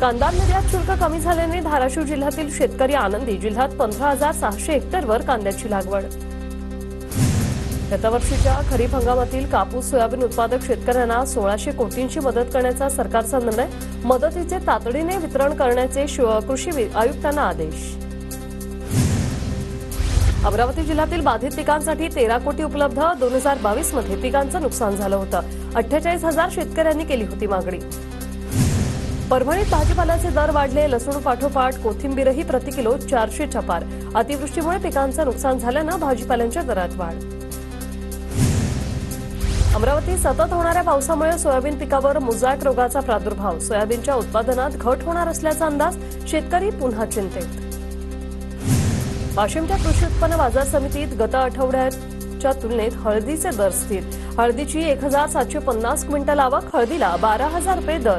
कांदा निर्यात शुल्क कमी झाल्याने धाराशिव जिल्ह्यातील शेतकरी आनंदी. जिल्ह्यात 15,600 हेक्टरवर कांद्याची लागवड. गतवर्षीच्या खरीप हंगामातील कापूस सोयाबीन उत्पादक शेतकऱ्यांना 1600 कोटींची मदत करण्याचा सरकारचा निर्णय. मदतीचे तातडीने वितरण करण्याचे कृषी आयुक्तांना आदेश. अमरावती जिल्ह्यातील बाधित पिकांसाठी 13 कोटी उपलब्ध. 2022 मध्ये पिकांचं नुकसान झालं होतं. 48,000 शेतकऱ्यांनी केली होती मागणी. परभणीत भाजीपाल्याचे दर वाढले. लसूण पाठोपाठ कोथिंबीरही प्रति किलो 400 च्या पार. अतिवृष्टीमुळे पिकांचं नुकसान झाल्यानं भाजीपाल्यांच्या दरात वाढ. अमरावतीत सतत होणाऱ्या पावसामुळे सोयाबीन पिकावर मोझॅक रोगाचा प्रादुर्भाव. सोयाबीनच्या उत्पादनात घट होणार असल्याचा अंदाज. शेतकरी पुन्हा चिंतेत. वाशिमच्या कृषी उत्पन्न बाजार समितीत गत आठवड्याच्या तुलनेत हळदीचे दर स्थिर. हळदीची 1,750 क्विंटल आवक. हळदीला 12,000 रुपये दर.